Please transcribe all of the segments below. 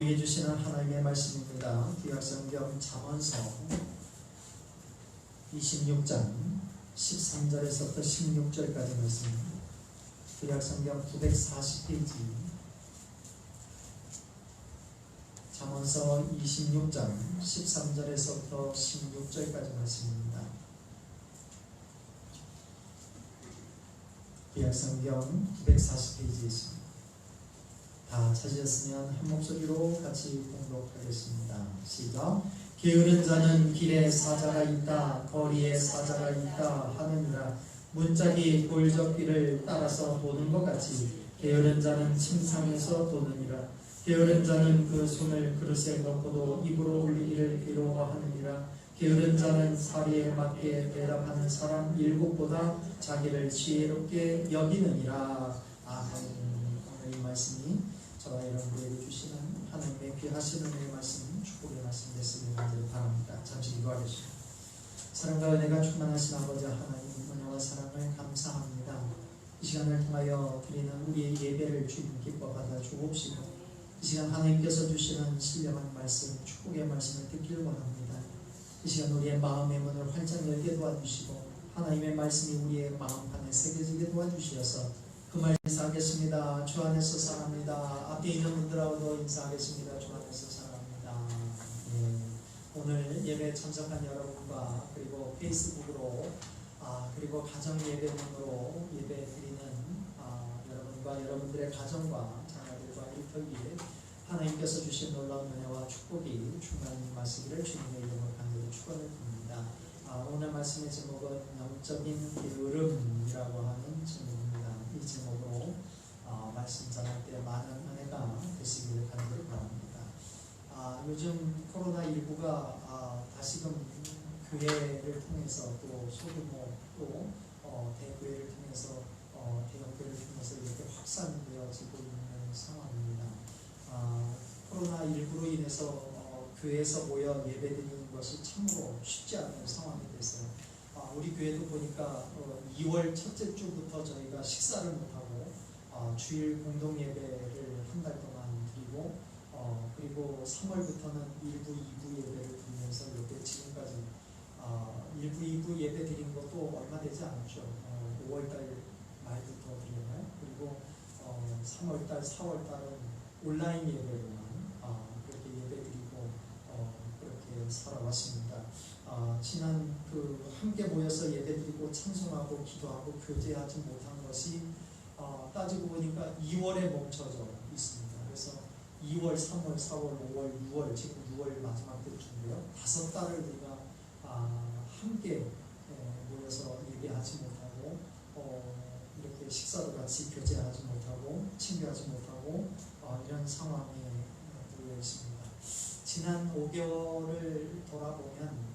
해주시는 하나님의 말씀입니다. 구약성경 잠언서 26장 13절에서부터 16절까지 말씀입니다. 구약성경 940페이지 잠언서 26장 13절에서부터 16절까지 말씀입니다. 구약성경 940페이지에 있습니다. 다 찾으셨으면 한 목소리로 같이 공독하겠습니다. 시작. 게으른 자는 길에 사자가 있다, 거리에 사자가 있다 하느니라. 문짝이 골적길을 따라서 도는 것 같이 게으른 자는 침상에서 도느니라. 게으른 자는 그 손을 그릇에 넣고도 입으로 올리기를 괴로워하느니라. 게으른 자는 사리에 맞게 대답하는 사람 일곱보다 자기를 지혜롭게 여기느니라. 아멘. 오늘 이 말씀이 저와 여러분들에게 주시는 하나님의 귀하신 은혜의 말씀, 축복의 말씀 됐으면 바랍니다. 잠시 기도하겠습니다. 사랑과 은혜가 충만하신 아버지 하나님, 은혜와 사랑을 감사합니다. 이 시간을 통하여 드리는 우리의 예배를 주님 기뻐 받아 주옵시고, 이 시간 하나님께서 주시는 신령한 말씀, 축복의 말씀을 듣기를 원합니다. 이 시간 우리의 마음의 문을 활짝 열게 도와주시고, 하나님의 말씀이 우리의 마음판에 새겨지게 도와주시어서 그 말 인사하겠습니다. 주 안에서 사랑합니다. 앞에 있는 분들하고도 인사하겠습니다. 주 안에서 사랑합니다. 오늘 예배에 참석한 여러분과 그리고 페이스북으로 그리고 가정 예배문으로 예배 드리는 여러분과 여러분들의 가정과 자녀들과 일터기에 하나님께서 주신 놀라운 은혜와 축복이 충만히 마시기를 주님의 이름으로 간절히 축원을 드립니다. 오늘 말씀의 제목은 영적인 게으름이라고 하는 제목입니다. 이 제목으로 말씀 전할 때 많은 은혜가 되시기를 간절히 바랍니다. 요즘 코로나19가 다시금 교회를 통해서 또 소규모 또 대교회를 통해서 대형교회를 통해서 이렇게 확산되어지고 있는 상황입니다. 코로나19로 인해서 교회에서 모여 예배드리는 것이 참으로 쉽지 않은 상황이 됐어요. 우리 교회도 보니까 2월 첫째 주부터 저희가 식사를 못하고 주일 공동 예배를 한 달 동안 드리고 그리고 3월부터는 1부, 2부 예배를 드리면서 이렇게 지금까지 1부, 2부 예배 드린 것도 얼마 되지 않았죠. 5월달 말부터 드렸나요? 그리고 3월달, 4월달은 온라인 예배로만 그렇게 예배 드리고 그렇게 살아왔습니다. 지난 함께 모여서 예배드리고 찬송하고 기도하고 교제하지 못한 것이 따지고 보니까 2월에 멈춰져 있습니다. 그래서 2월, 3월, 4월, 5월, 6월 지금 6월 마지막 때쯤인데요. 5달을 우리가 함께 모여서 예배하지 못하고 이렇게 식사도 같이 교제하지 못하고 친교하지 못하고 이런 상황에 놓여 있습니다. 지난 5개월을 돌아보면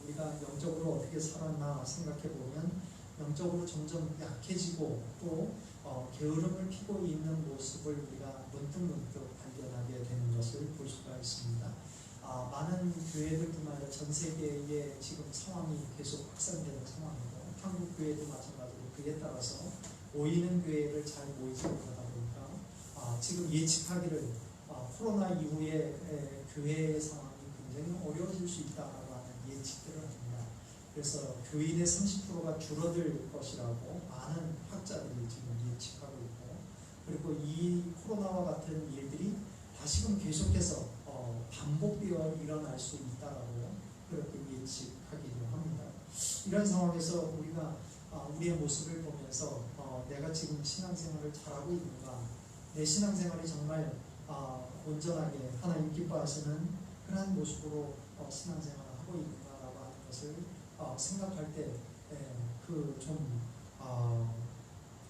우리가 영적으로 어떻게 살았나 생각해보면 영적으로 점점 약해지고 또 게으름을 피고 있는 모습을 우리가 문득문득 발견하게 되는 것을 볼 수가 있습니다. 많은 교회들뿐만 아니라 전 세계에 지금 상황이 계속 확산되는 상황이고 한국 교회도 마찬가지로 그에 따라서 모이는 교회를 잘 모이지 못하다 보니까 지금 예측하기를 코로나 이후에 교회의 상황이 굉장히 어려워질 수 있다라고 하는 예측들을 합니다. 그래서 교인의 30%가 줄어들 것이라고 많은 학자들이 지금 예측하고 있고, 그리고 이 코로나와 같은 일들이 다시금 계속해서 반복되어 일어날 수 있다라고 그렇게 예측하기도 합니다. 이런 상황에서 우리가 우리의 모습을 보면서 내가 지금 신앙생활을 잘하고 있는가, 내 신앙생활이 정말 온전하게 하나님 기뻐하시는 그러한 모습으로 신앙생활을 하고 있는가라고 하는 것을 생각할 때 좀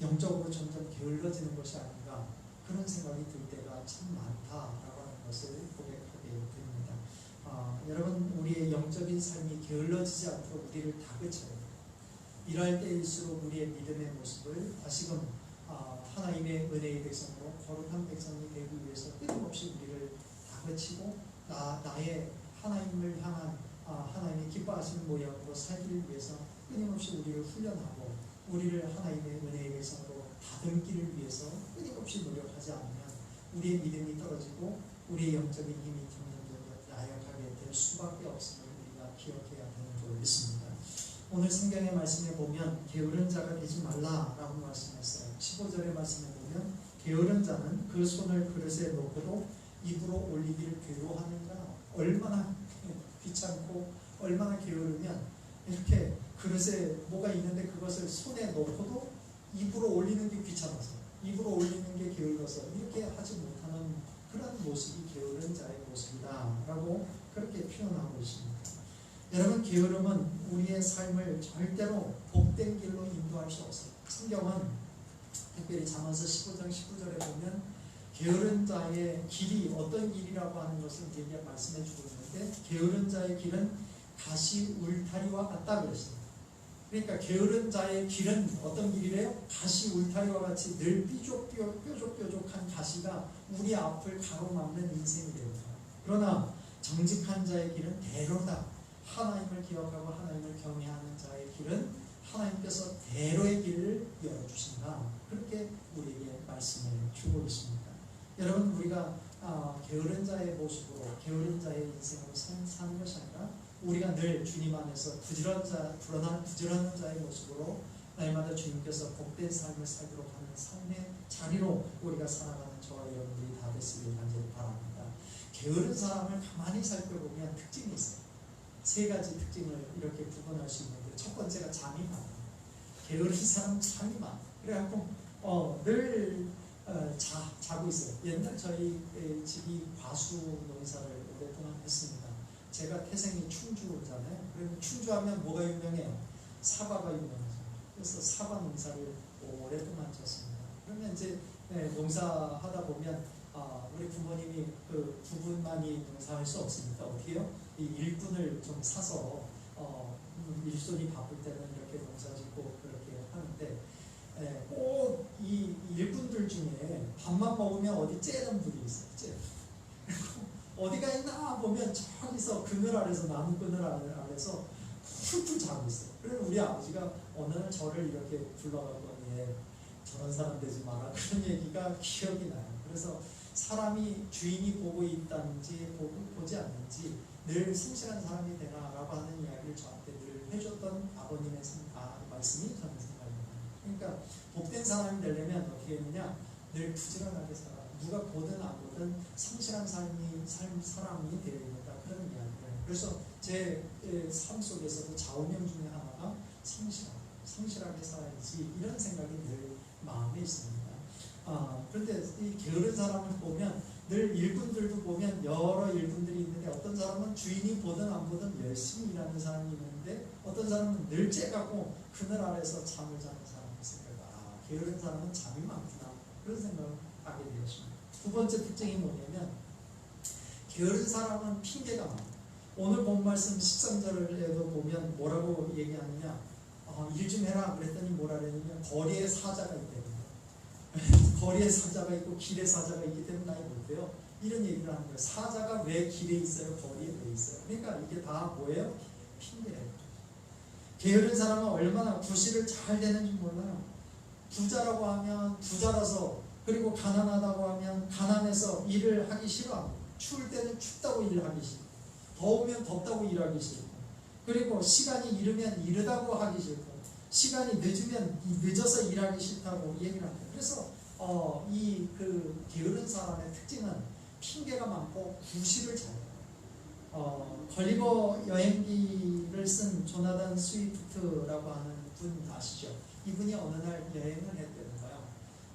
영적으로 점점 게을러지는 것이 아닌가 그런 생각이 들 때가 참 많다라고 하는 것을 고백하게 됩니다. 여러분, 우리의 영적인 삶이 게을러지지 않도록 우리를 다그쳐야 돼요. 이럴 때일수록 우리의 믿음의 모습을 다시금 하나님의 은혜의 백성으로 거룩한 백성이 되기 위해서 끊임없이 우리를 다그치고 나의 하나님을 향한 하나님이 기뻐하시는 모양으로 살기를 위해서 끊임없이 우리를 훈련하고 우리를 하나님의 은혜의 백성으로 다듬기를 위해서 끊임없이 노력하지 않으면 우리의 믿음이 떨어지고 우리의 영적인 힘이 점점 나약하게 될 수밖에 없음을 우리가 기억해야 되는 줄 믿습니다. 오늘 성경의 말씀에 보면 게으른 자가 되지 말라라고 말씀했어요. 15절의 말씀에 보면 게으른 자는 그 손을 그릇에 놓고도 입으로 올리기를 괴로워하는가. 얼마나 귀찮고 얼마나 게으르면 이렇게 그릇에 뭐가 있는데 그것을 손에 놓고도 입으로 올리는 게 귀찮아서, 입으로 올리는 게 게을러서 이렇게 하지 못하는 그런 모습이 게으른 자의 모습이다 라고 그렇게 표현하고 있습니다. 여러분, 게으름은 우리의 삶을 절대로 복된 길로 인도할 수 없어요. 성경은 특별히 잠언서 15장 19절에 보면 게으른 자의 길이 어떤 길이라고 하는 것을 우리에게 말씀해 주고 있는데, 게으른 자의 길은 가시 울타리와 같다 그랬어요. 그러니까 게으른 자의 길은 어떤 길이래요? 가시 울타리와 같이 늘 뾰족뾰족한 가시가 우리 앞을 가로막는 인생이 됩니다. 그러나 정직한 자의 길은 대로다. 하나님을 기억하고 하나님을 경외하는 자의 길은 하나님께서 대로의 길을 열어주신다. 그렇게 우리에게 말씀을 주고 있습니다. 여러분, 우리가 게으른 자의 모습으로 게으른 자의 인생으로 사는 것이 아니라 우리가 늘 주님 안에서 부지런한 자의 모습으로 날마다 주님께서 복된 삶을 살도록 하는 삶의 자리로 우리가 살아가는 저와 여러분들이 다 됐으길 간절히 바랍니다. 게으른 사람을 가만히 살펴보면 특징이 있어요. 세 가지 특징을 이렇게 구분할 수 있는데, 첫 번째가 잠이 많아요. 게으른 사람은 잠이 많아요. 그래갖고 늘 자고 있어요. 옛날 저희 집이 과수 농사를 오랫동안 했습니다. 제가 태생이 충주잖아요. 그러면 충주하면 뭐가 유명해요? 사과가 유명하죠. 그래서 사과 농사를 오랫동안 졌습니다. 그러면 이제 농사하다 보면 우리 부모님이 그 두 분만이 농사할 수 없으니까 어떻게 해요? 이 일꾼을 좀 사서 일손이 바쁠 때는 이렇게 농사 짓고 그렇게 하는데, 꼭 이 일꾼들 중에 밥만 먹으면 어디 째는 분이 있어요. 째. 어디가 있나 보면 저기서 그늘 아래서, 나무 그늘 아래서 훌훌 자고 있어요. 그래서 우리 아버지가 어느 날 저를 이렇게 불러가고 저런 사람 되지 마라, 그런 얘기가 기억이 나요. 그래서 사람이 주인이 보고 있다는지 보지 않는지 늘 성실한 사람이 되라라고 하는 이야기를 저한테 늘 해줬던 아버님의 말씀이 저는 생각이 나요. 그러니까 복된 사람이 되려면 어떻게 했느냐, 늘 부지런하게 살아. 누가 보든 안 보든 성실한 사람이 되어야 된다, 그런 이야기를. 그래서 제 삶 속에서도 좌우명 중에 하나가 성실하게 살아야지, 이런 생각이 늘 마음에 있습니다. 그런데 이 게으른 사람을 보면 늘 일꾼들도 보면 여러 일꾼들이 있는데, 어떤 사람은 주인이 보든 안 보든 열심히 일하는 사람이 있는데, 어떤 사람은 늘 째가고 그늘 아래서 잠을 자는 사람이 있으니까 게으른 사람은 잠이 많구나, 그런 생각을 하게 되었습니다. 두 번째 특징이 뭐냐면, 게으른 사람은 핑계가 많아요. 오늘 본 말씀 13절에도 보면 뭐라고 얘기하느냐, 일 좀 해라 그랬더니 뭐라 그랬냐면, 거리에 사자가 있대요. 거리에 사자가 있고 길에 사자가 있기 때문에 나이 못해요, 이런 얘기를 하는 거예요. 사자가 왜 길에 있어요? 거리에 왜 있어요? 그러니까 이게 다 뭐예요? 핑계예요. 게으른 사람은 얼마나 구실을 잘 되는지 몰라요. 부자라고 하면 부자라서, 그리고 가난하다고 하면 가난해서 일을 하기 싫어하고, 추울 때는 춥다고 일을 하기 싫고, 더우면 덥다고 일하기 싫고, 그리고 시간이 이르면 이르다고 하기 싫고, 시간이 늦으면 늦어서 일하기 싫다고 얘기를 합니다. 그래서 이 게으른 사람의 특징은 핑계가 많고 구실을 잘해요. 걸리버 여행기를 쓴 조나단 스위프트라고 하는 분 아시죠? 이분이 어느 날 여행을 했다는 거예요.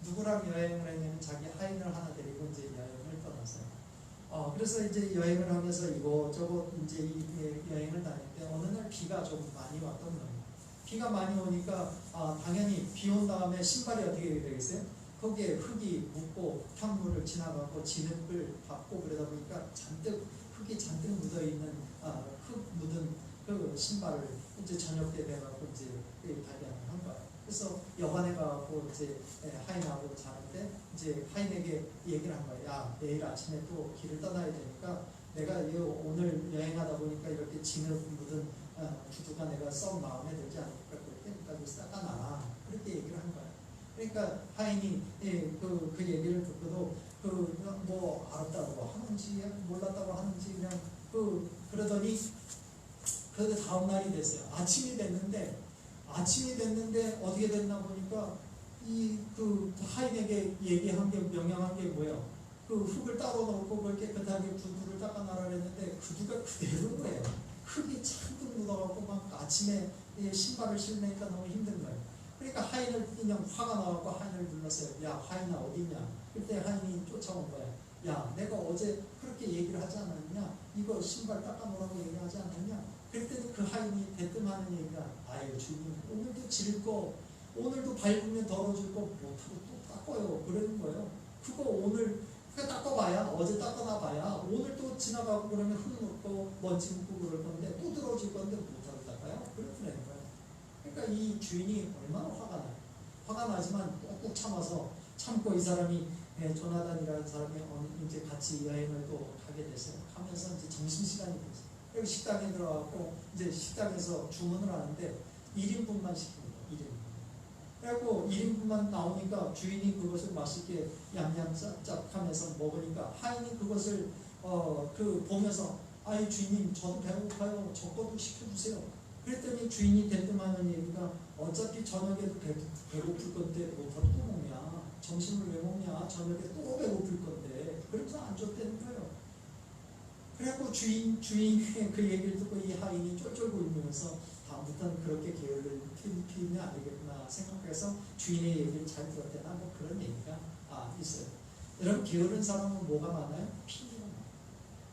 누구랑 여행을 했냐면 자기 하인을 하나 데리고 이제 여행을 떠났어요. 그래서 이제 여행을 하면서 이곳저곳 이제 여행을 다닐 때 어느 날 비가 좀 많이 왔던 거예요. 비가 많이 오니까 당연히 비 온 다음에 신발이 어떻게 되겠어요? 거기에 흙이 묻고 흙탕물을 지나가고 진흙을 밟고 그러다 보니까 흙이 잔뜩 묻어있는 흙 묻은 그 신발을 이제 저녁 때 돼갖고 이제 발견을 한 거예요. 그래서 여관에 가갖고 이제 하인하고 자는데, 이제 하인에게 얘기를 한 거예요. 야, 내일 아침에 또 길을 떠나야 되니까 내가 오늘 여행하다 보니까 이렇게 진흙 묻은 구두가 내가 썩 마음에 들지 않을까, 그러니까 닦아놔라, 그렇게 얘기를 한 거예요. 그러니까 하인이 그 얘기를 듣고도 뭐 알았다고 하는지 몰랐다고 하는지 그냥 그러더니 그런데 다음 날이 됐어요. 아침이 됐는데 어떻게 됐나 보니까 하인에게 얘기한 게 명령한 게 뭐예요? 흙을 따로 넣고 그걸 깨끗하게 구두를 닦아놔라 했는데 구두가 그대로인 거예요. 흙이 잔뜩 묻어갖고 막 아침에 신발을 신으니까 너무 힘든 거예요. 그러니까 하인을 그냥 화가 나갖고 하인을 불렀어요. 야, 하인아 어디냐? 그때 하인이 쫓아온 거야. 야, 내가 어제 그렇게 얘기를 하지 않았냐? 이거 신발 닦아놓으라고 얘기하지 않았냐? 그랬더니 그 하인이 대뜸하는 얘기가, 아유 주님, 오늘도 지를 거, 오늘도 밟으면 더러워질 거 못하고 또 닦아요. 그러는 거예요. 그거 오늘 닦아봐야, 어제 닦아놔봐야 오늘 또 지나가고 그러면 흙 묻고 먼지 묻고 그럴 건데 또 더러워질 건데 못하고 닦아요? 그렇더라는 거예요. 그러니까 이 주인이 얼마나 화가 나요. 화가 나지만 꾹꾹 참고 이 사람이 조나단이라는 사람이 이제 같이 여행을 또 가게 됐어요. 하면서 이제 점심시간이 됐어요. 여기 식당에 들어가고 이제 식당에서 주문을 하는데 1인분만 시킵니다. 1인분. 그래갖고 1인분만 나오니까 주인이 그것을 맛있게 얌얌짭짭 하면서 먹으니까 하인이 그것을 보면서 아이 주인님 저도 배고파요. 저 것도 시켜주세요. 그랬더니 주인이 대뜸하는 얘기가 어차피 저녁에도 배고플 건데 뭐다 또 먹냐? 점심을 왜 먹냐? 저녁에 또 배고플 건데. 그래서 안 줬다는 거예요. 그래갖고 주인의 그 얘기를 듣고 이 하인이 쫄쫄 굴면서 다음부터는 그렇게 게으를 피우면 안 되겠구나 생각해서 주인의 얘기를 잘 들었대나 뭐 그런 얘기가 있어요. 여러분 게으른 사람은 뭐가 많아요? 피해가 많아요.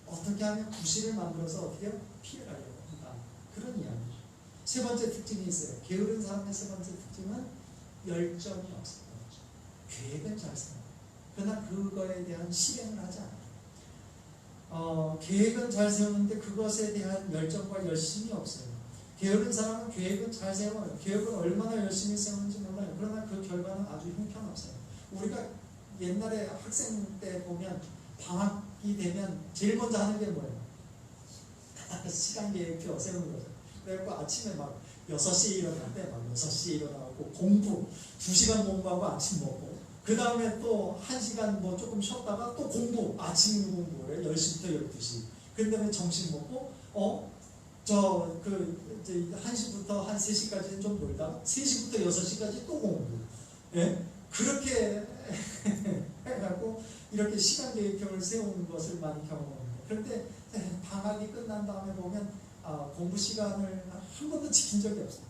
어떻게 하면 구실을 만들어서 어떻게 해요? 피해가려고 한다. 그런 이야기죠. 세 번째 특징이 있어요. 게으른 사람의 세 번째 특징은 열정이 없어요. 계획은 잘 세워요. 그러나 그거에 대한 실행을 하지 않아요. 계획은 잘 세우는데 그것에 대한 열정과 열심이 없어요. 게으른 사람은 계획은 잘 세워요. 계획을 얼마나 열심히 세우는지 몰라요. 그러나 그 결과는 아주 형편없어요. 우리가 옛날에 학생 때 보면 방학이 되면 제일 먼저 하는 게 뭐예요? 시간 계획표 세우는 거죠. 그래갖고 아침에 막 6시에 일어날 때 막 6시에 일어나고 공부 2시간 공부하고 아침 먹고 그 다음에 또 1시간 뭐 조금 쉬었다가 또 공부 아침 공부를 10시부터 12시 그 다음에 점심 먹고 1시부터 한 3시까지는 좀 놀다가 3시부터 6시까지 또 공부 그렇게 해갖고 이렇게 시간 계획표를 세우는 것을 많이 경험합니다. 그런데 방학이 끝난 다음에 보면 공부 시간을 한 번도 지킨 적이 없어요.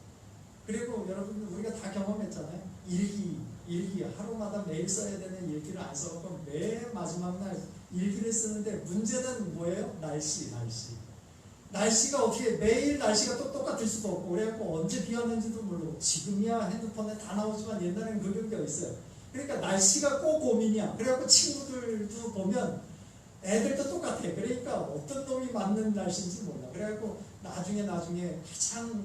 그리고 여러분 우리가 다 경험했잖아요. 일기 하루마다 매일 써야 되는 일기를 안 써갖고 매일 마지막 날 일기를 쓰는데 문제는 뭐예요? 날씨가 어떻게 매일 날씨가 또 똑같을 수도 없고 그래갖고 언제 비 왔는지도 모르고 지금이야 핸드폰에 다 나오지만 옛날에는 그런 게 있어요. 그러니까 날씨가 꼭 고민이야. 그래갖고 친구들도 보면 애들도 똑같아. 그러니까 어떤 놈이 맞는 날씨인지 몰라. 그래갖고 나중에 가장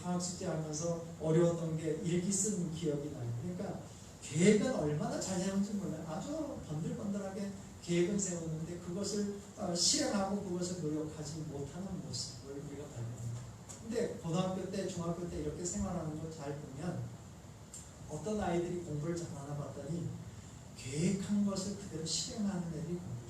방학숙제 하면서 어려웠던 게 일기 쓴 기억이 나요. 그러니까 계획은 얼마나 잘 세우는지 몰라요. 아주 번들번들하게 계획은 세우는데 그것을 실행하고 그것을 노력하지 못하는 모습을 우리가 발견합니다. 근데 고등학교 때, 중학교 때 이렇게 생활하는 거 잘 보면 어떤 아이들이 공부를 잘하나 봤더니 계획한 것을 그대로 실행하는 애들이 공부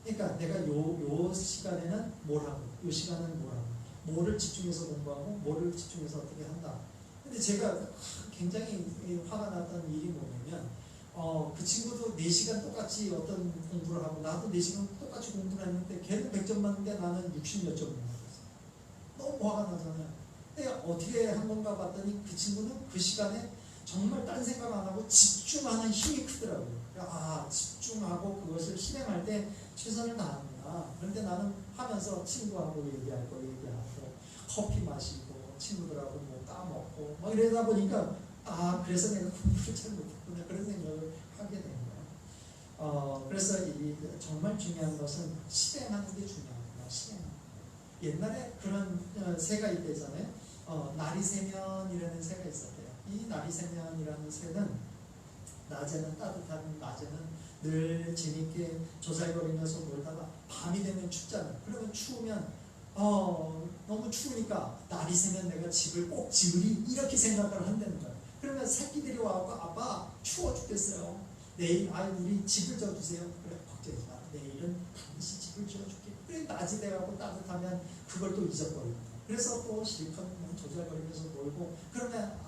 그러니까 내가 요 시간에는 뭘 하고 요 시간에는 뭘 하고 뭐를 집중해서 공부하고 뭐를 집중해서 어떻게 한다. 근데 제가 굉장히 화가 났던 일이 뭐냐면 그 친구도 4시간 똑같이 어떤 공부를 하고 나도 4시간 똑같이 공부를 했는데 걔는 100점 맞는데 나는 60몇 점 맞았어요. 너무 화가 나잖아요. 근데 어떻게 한 건가 봤더니 그 친구는 그 시간에 정말 딴 생각 안 하고 집중하는 힘이 크더라고요. 집중하고 그것을 실행할 때 최선을 다하는구나. 그런데 나는 하면서 친구하고 얘기할 거 얘기하고 커피 마시고 친구들하고 뭐 까먹고 막 이러다 보니까 그래서 내가 공부를 잘 못했구나 그런 생각을 하게 된 거예요. 그래서 정말 중요한 것은 실행하는 게 중요합니다. 실행하는 거. 옛날에 그런 새가 있대잖아요. 나리새면이라는 새가 있었대요. 이 나리새면이라는 새는 낮에는 따뜻한 낮에는 늘 재밌게 조잘거리면서 놀다가 밤이 되면 춥잖아요. 그러면 추우면 너무 추우니까 날이 새면 내가 집을 꼭 지으리 이렇게 생각을 한다는 거예요. 그러면 새끼들이 와서 아빠 추워 죽겠어요. 내일 우리 집을 져주세요. 그래 걱정하지 마. 내일은 반드시 집을 지어줄게. 그래 낮이 돼가고 따뜻하면 그걸 또 잊어버리고. 그래서 또 실컷 조잘거리면서 놀고 그러면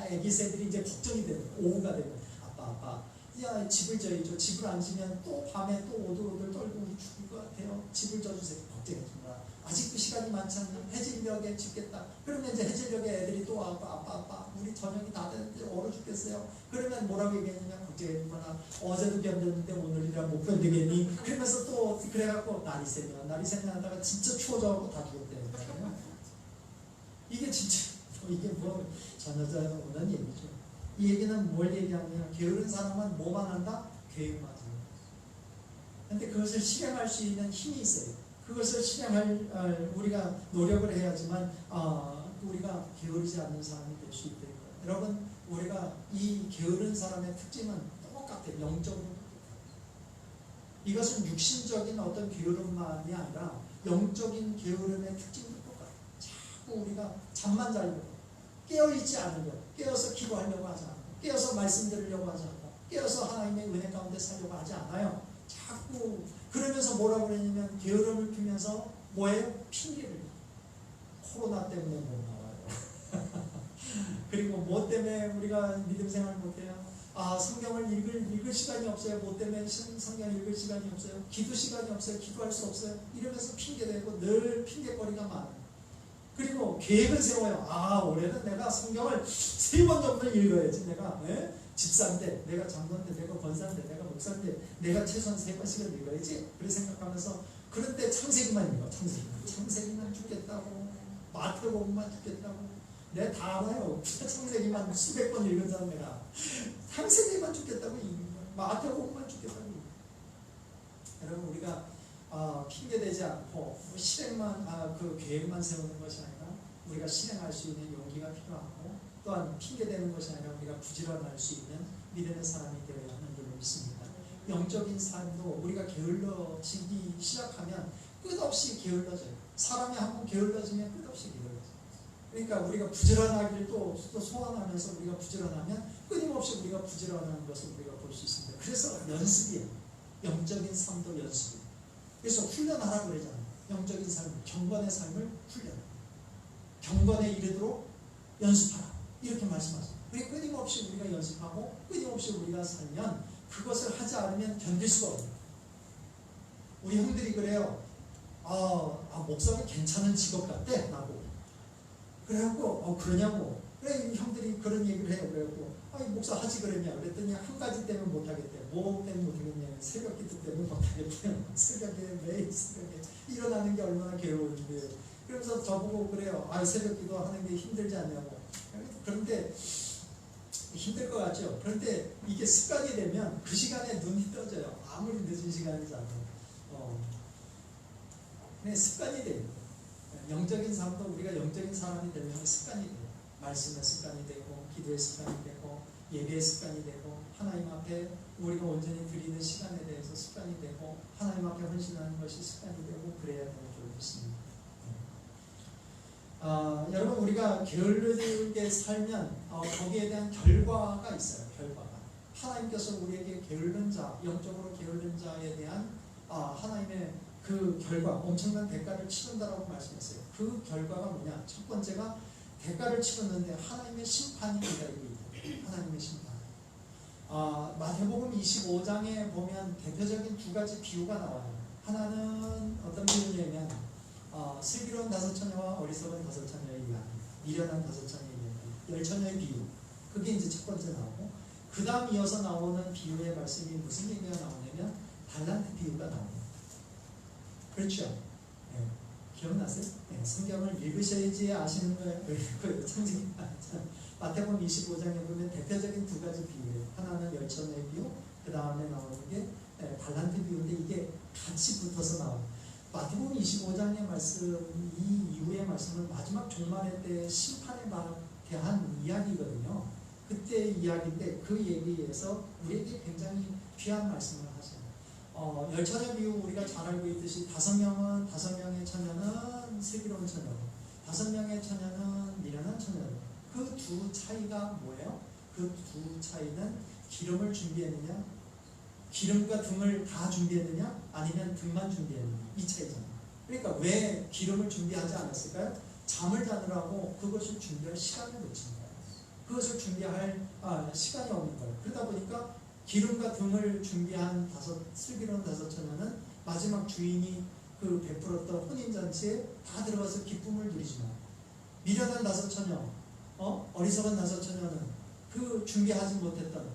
애기 새들이 이제 걱정이 되는 오후가 되면 아빠 야 집을 져야죠. 집을 안 지면 또 밤에 또 오들오들 떨고 우리 죽을 것 같아요. 집을 져주세요. 걱정하지 마. 아직도 시간이 많지 않나? 해질녘에 짓겠다. 그러면 이제 해질녘에 애들이 또 아빠 우리 저녁이 다 됐는데 얼어 죽겠어요. 그러면 뭐라고 얘기했느냐? 걱정했구나. 어제도 견뎠는데 오늘이라 못 견디겠니? 그러면서 또 그래갖고 날이 새면 하다가 진짜 추워져갖고 다 죽었대요. 이게 진짜 이게 뭐 전 여자가 오는 얘기죠. 이 얘기는 뭘 얘기하냐면 게으른 사람은 뭐만 한다? 계획만 한다. 근데 그것을 실행할 수 있는 힘이 있어요. 그것을 실행할 우리가 노력을 해야지만 우리가 게으르지 않는 사람이 될 수 있다는 거예요. 여러분 우리가 이 게으른 사람의 특징은 똑같아요. 영적으로 이것은 육신적인 어떤 게으름만이 아니라 영적인 게으름의 특징도 똑같아요. 자꾸 우리가 잠만 자려고 깨어있지 않으려고 깨어서 기도하려고 하지 않고 깨어서 말씀 들으려고 하지 않고 깨어서 하나님의 은혜 가운데 살려고 하지 않아요. 자꾸 그러면서 뭐라고 그러냐면 게으름을 피면서 뭐예요? 핑계를 코로나 때문에 못 나와요. 그리고 뭐 때문에 우리가 믿음 생활 못해요? 성경을 읽을 시간이 없어요. 뭐 때문에 성경 읽을 시간이 없어요? 기도 시간이 없어요. 기도할 수 없어요. 이러면서 핑계대고 늘 핑계거리가 많아요. 그리고 계획을 세워요. 올해는 내가 성경을 3번 정도 읽어야지. 내가 집사인데, 내가 장로인데, 내가 권사인데, 내가 목사인데, 내가 최소한 3번씩은 읽어야지. 그렇게 생각하면서 그럴 때 창세기만 읽어. 창세기만 죽겠다고, 마태복음만 죽겠다고. 내가 다 알아요. 창세기만 수백 번 읽은 사람 내가 창세기만 죽겠다고 마태복음만 죽겠다고. 여러분 우리가 핑계대지 않고 실행만 그 계획만 세우는 것이 아니라 우리가 실행할 수 있는 용기가 필요하고 또한 핑계대는 것이 아니라 우리가 부지런할 수 있는 믿음의 사람이 되어야 하는 줄로 믿습니다. 영적인 삶도 우리가 게을러지기 시작하면 끝없이 게을러져요. 사람이 한번 게을러지면 끝없이 게을러져요. 그러니까 우리가 부지런하기를 또 소원하면서 우리가 부지런하면 끊임없이 우리가 부지런하는 것을 우리가 볼 수 있습니다. 그래서 연습이에요. 영적인 삶도 연습이에요. 그래서 훈련하라고 그러잖아요. 영적인 삶, 경건의 삶을 훈련. 경건에 이르도록 연습하라. 이렇게 말씀하세요. 그러니까 끊임없이 우리가 연습하고 끊임없이 우리가 살면 그것을 하지 않으면 견딜 수가 없어요. 우리 형들이 그래요. 목사는 괜찮은 직업 같대. 나보고. 그래갖고 그러냐고. 그래 형들이 그런 얘기를 해요. 그래갖고 목사 하지 그랬냐 그랬더니 한 가지 때문에 못하겠대. 뭐 때문에 못하겠냐면 새벽 기도 때문에 못하겠대요. 새벽에 매일 새벽에 일어나는 게 얼마나 괴로운데. 그러면서 저보고 그래요. 새벽 기도 하는 게 힘들지 않냐고. 그런데 힘들 것 같죠. 그런데 이게 습관이 되면 그 시간에 눈이 떠져요. 아무리 늦은 시간이잖아요. 근데 습관이 돼요. 영적인 삶도 우리가 영적인 사람이 되면 습관이 돼요. 말씀의 습관이 되고 기도의 습관이 되고 예배의 습관이 되고 하나님 앞에 우리가 온전히 드리는 시간에 대해서 습관이 되고 하나님 앞에 헌신하는 것이 습관이 되고 그래야 되는 줄 믿습니다. 여러분 우리가 게을르게 살면 거기에 대한 결과가 있어요. 결과가 하나님께서 우리에게 게으른 자, 영적으로 게으른 자에 대한 하나님의 그 결과, 엄청난 대가를 치른다라고 말씀했어요. 그 결과가 뭐냐? 첫 번째가 대가를 치렀는데 하나님의 심판이 기다리고 있다. 하나님의 심판. 마태복음 25장에 보면 대표적인 2가지 비유가 나와요. 하나는 어떤 비유냐면 슬기로운 5처녀와 어리석은 5처녀의 이야기, 미련한 5처녀의 이야기, 10처녀의 비유. 그게 이제 첫 번째 나오고 그 다음 이어서 나오는 비유의 말씀이 무슨 얘기가 나오냐면 달란트 비유가 나옵니다. 그렇죠? 네. 기억나세요? 네. 성경을 읽으셔야지 아시는 거예요. 창세기 마태복음 25장에 보면 대표적인 2가지 비유예요. 하나는 10처녀의 비유, 그 다음에 나오는 게 달란트 비유인데 이게 같이 붙어서 나와요. 마태복음 25장의 말씀, 이 이후의 말씀은 마지막 종말의 때 심판에 대한 이야기거든요. 그때 이야기인데 그 얘기에서 우리에게 굉장히 귀한 말씀을 하셔요. 10처녀 비유 우리가 잘 알고 있듯이 5명의 처녀는 슬기로운 처녀고 5명의 처녀는 미련한 처녀고 그 두 차이가 뭐예요? 그 두 차이는 기름을 준비했느냐 기름과 등을 다 준비했느냐 아니면 등만 준비했느냐 이 차이잖아요. 그러니까 왜 기름을 준비하지 않았을까요? 잠을 자느라고 그것을 준비할 시간을 놓친 거예요. 그것을 준비할 시간이 없는 거예요. 그러다 보니까 기름과 등을 준비한 슬기로운 다섯 처녀는 마지막 주인이 그 베풀었던 혼인잔치에 다 들어가서 기쁨을 누리지만 미련한 다섯 처녀, 어리석은 다섯 처녀는 그 준비하지 못했던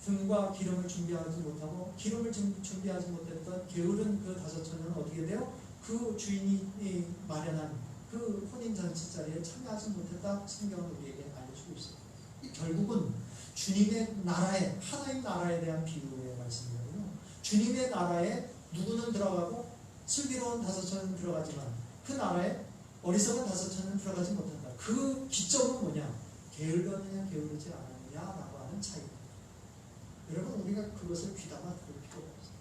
등과 기름을 준비하지 못하고 기름을 준비하지 못했던 게으른 그 다섯 처녀는 어떻게 돼요? 그 주인이 마련한 그 혼인잔치 자리에 참여하지 못했다. 성경은 우리에게 알려주고 있어요. 결국은 주님의 나라에, 하나님 나라에 대한 비유의 말씀이거든요. 주님의 나라에 누구는 들어가고 슬기로운 다섯 처녀는 들어가지만 그 나라에 어리석은 다섯 처녀는 들어가지 못한다. 그 기점은 뭐냐? 게을렀느냐 게으르지 않았느냐라고 하는 차이입니다. 여러분 우리가 그것을 귀담아 들을 필요가 없어요.